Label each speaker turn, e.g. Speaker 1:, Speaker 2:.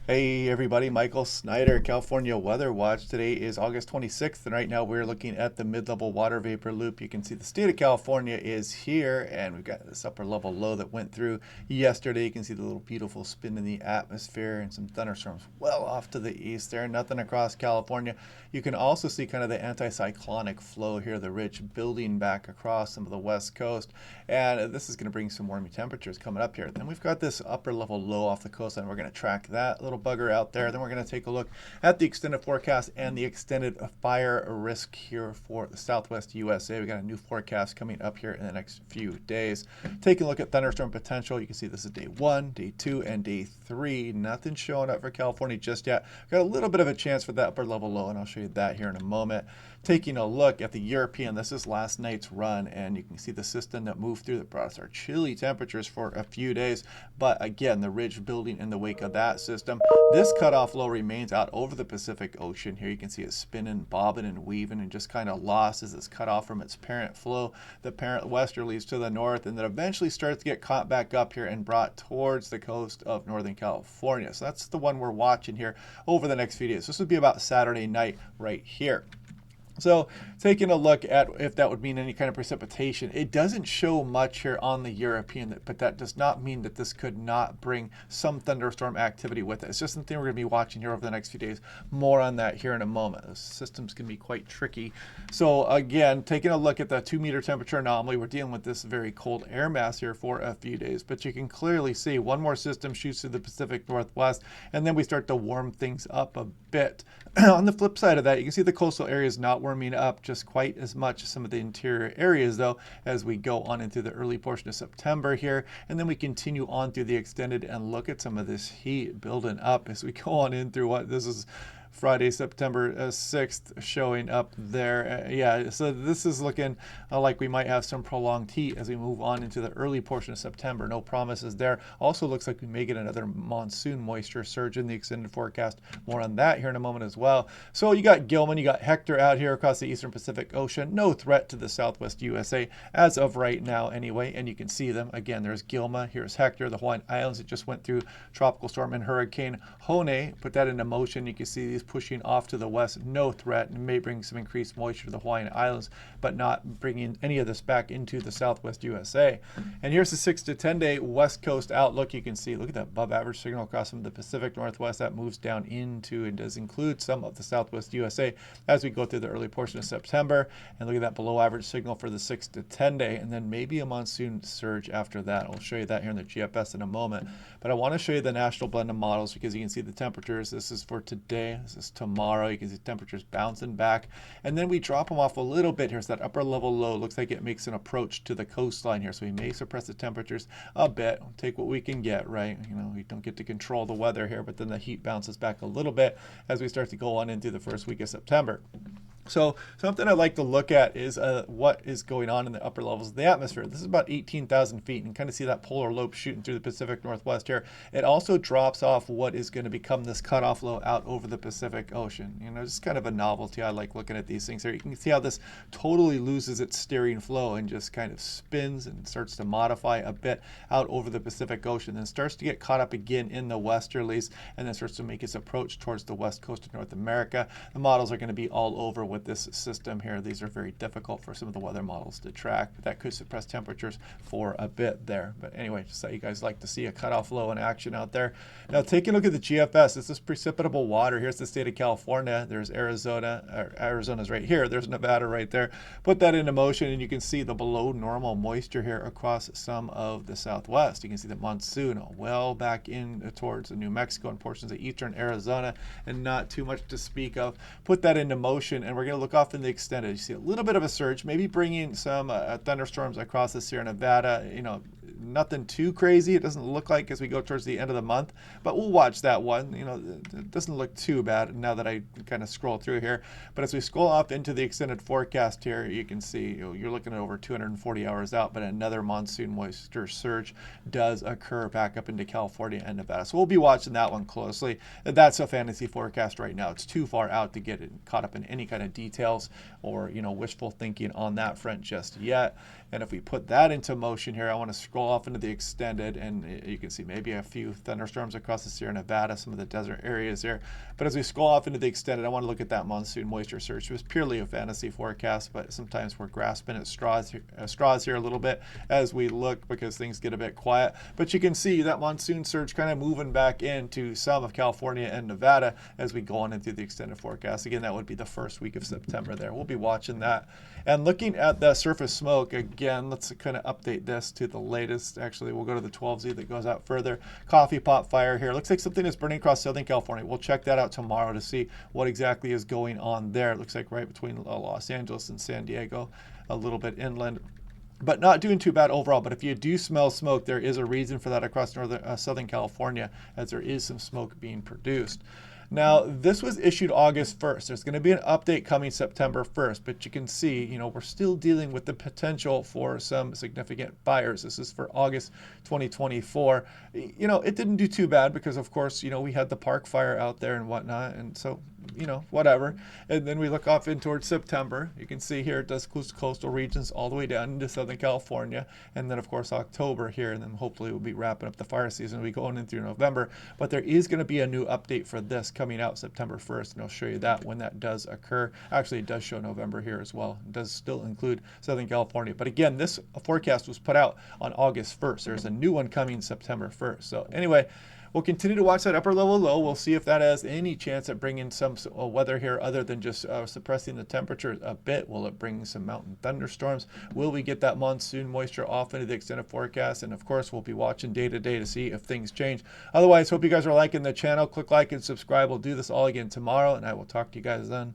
Speaker 1: Hey everybody, Michael Snyder, California Weather Watch. Today is August 26th, and right now we're looking at the mid-level water vapor loop. You can see the state of California is here, and we've got this upper level low that went through yesterday. You can see the little beautiful spin in the atmosphere and some thunderstorms well off to the east there. Nothing across California. You can also see kind of the anticyclonic flow here, the ridge building back across some of the west coast, and this is going to bring some warming temperatures coming up here. Then we've got this upper level low off the coastline. We're going to track that little bugger out there. Then we're going to take a look at the extended forecast and the extended fire risk here for the southwest USA. We got a new forecast coming up here in the next few days. Taking a look at thunderstorm potential, you can see this is day 1, day 2, and day 3. Nothing showing up for California just yet. Got a little bit of a chance for that upper level low, and I'll show you that here in a moment. Taking a look at the European, this is last night's run, and you can see the system that moved through that brought us our chilly temperatures for a few days. But again, the ridge building in the wake of that system. This cutoff low remains out over the Pacific Ocean here. You can see it spinning, bobbing, and weaving, and just kind of lost as it's cut off from its parent flow. The parent westerlies to the north, and then eventually starts to get caught back up here and brought towards the coast of Northern California. So that's the one we're watching here over the next few days. This would be about Saturday night right here. So taking a look at if that would mean any kind of precipitation, it doesn't show much here on the European, but that does not mean that this could not bring some thunderstorm activity with it. It's just something we're going to be watching here over the next few days. More on that here in a moment. The system's going to be quite tricky. So again, taking a look at the 2-meter temperature anomaly, we're dealing with this very cold air mass here for a few days, but you can clearly see one more system shoots through the Pacific Northwest, and then we start to warm things up a bit. On the flip side of that, you can see the coastal areas not warming up just quite as much as some of the interior areas, though, as we go on into the early portion of September here. And then we continue on through the extended and look at some of this heat building up as we go on in through what this is. Friday, September 6th, showing up there. Yeah, so this is looking like we might have some prolonged heat as we move on into the early portion of September. No promises there. Also looks like we may get another monsoon moisture surge in the extended forecast. More on that here in a moment as well. So you got Gilman, you got Hector out here across the eastern Pacific Ocean. No threat to the southwest USA as of right now anyway, and you can see them. Again, there's Gilma, here's Hector, the Hawaiian Islands that just went through tropical storm and hurricane Hone. Put that into motion. You can see these pushing off to the west, no threat, and may bring some increased moisture to the Hawaiian Islands, but not bringing any of this back into the southwest USA. And here's the 6 to 10 day west coast outlook. You can see, look at that above average signal across from the Pacific Northwest that moves down into and does include some of the southwest USA as we go through the early portion of September. And look at that below average signal for the 6 to 10 day, and then maybe a monsoon surge after that. I'll show you that here in the GFS in a moment. But I want to show you the national blend of models because you can see the temperatures. This is for today. This is tomorrow. You can see temperatures bouncing back, and then we drop them off a little bit. Here's that upper level low. Looks like it makes an approach to the coastline here, so we may suppress the temperatures a bit. We'll take what we can get, right? You know, we don't get to control the weather here, but then the heat bounces back a little bit as we start to go on into the first week of September. So something I like to look at is what is going on in the upper levels of the atmosphere. This is about 18,000 feet, and kind of see that polar lobe shooting through the Pacific Northwest here. It also drops off what is going to become this cutoff low out over the Pacific Ocean. You know, it's kind of a novelty. I like looking at these things here. You can see how this totally loses its steering flow and just kind of spins and starts to modify a bit out over the Pacific Ocean, then starts to get caught up again in the westerlies, and then starts to make its approach towards the west coast of North America. The models are going to be all over with this system here. These are very difficult for some of the weather models to track, but that could suppress temperatures for a bit there. But anyway, just thought you guys like to see a cutoff low in action out there. Now taking a look at the GFS, this is precipitable water. Here's the state of California. There's Arizona. Arizona's right here. There's Nevada right there. Put that into motion, and you can see the below normal moisture here across some of the southwest. You can see the monsoon well back in towards New Mexico and portions of eastern Arizona, and not too much to speak of. Put that into motion, and we're going to look off in the extended. You see a little bit of a surge, maybe bringing some thunderstorms across the Sierra Nevada. You know, nothing too crazy. It doesn't look like as we go towards the end of the month, but we'll watch that one. You know, it doesn't look too bad now that I kind of scroll through here. But as we scroll off into the extended forecast here, you can see you're looking at over 240 hours out, but another monsoon moisture surge does occur back up into California and Nevada. So we'll be watching that one closely. That's a fantasy forecast right now. It's too far out to get caught up in any kind of details or, you know, wishful thinking on that front just yet. And if we put that into motion here, I want to scroll off into the extended, and you can see maybe a few thunderstorms across the Sierra Nevada, some of the desert areas there. But as we scroll off into the extended, I want to look at that monsoon moisture surge. It was purely a fantasy forecast, but sometimes we're grasping at straws here a little bit as we look because things get a bit quiet. But you can see that monsoon surge kind of moving back into some of California and Nevada as we go on into the extended forecast. Again, that would be the first week of September there. We'll be watching that. And looking at the surface smoke, again, let's kind of update this to the latest. Actually, we'll go to the 12Z that goes out further. Coffee pot fire here. Looks like something is burning across Southern California. We'll check that out tomorrow to see what exactly is going on there. It looks like right between Los Angeles and San Diego, a little bit inland, but not doing too bad overall. But if you do smell smoke, there is a reason for that across Southern California, as there is some smoke being produced. Now, this was issued August 1st. There's going to be an update coming September 1st, but you can see, we're still dealing with the potential for some significant fires. This is for August 2024. It didn't do too bad because, of course, we had the park fire out there and whatnot, and so, whatever. And then we look off in towards September. You can see here it does coastal regions all the way down into Southern California, and then, of course, October here, and then hopefully we'll be wrapping up the fire season. We go on in through November, but there is going to be a new update for this coming out September 1st, and I'll show you that when that does occur. Actually, it does show November here as well. It does still include Southern California. But again, this forecast was put out on August 1st. There's a new one coming September 1st. So anyway, we'll continue to watch that upper level low. We'll see if that has any chance at bringing some weather here other than just suppressing the temperature a bit. Will it bring some mountain thunderstorms? Will we get that monsoon moisture off into the extended forecast? And of course, we'll be watching day to day to see if things change. Otherwise, hope you guys are liking the channel. Click like and subscribe. We'll do this all again tomorrow, and I will talk to you guys then.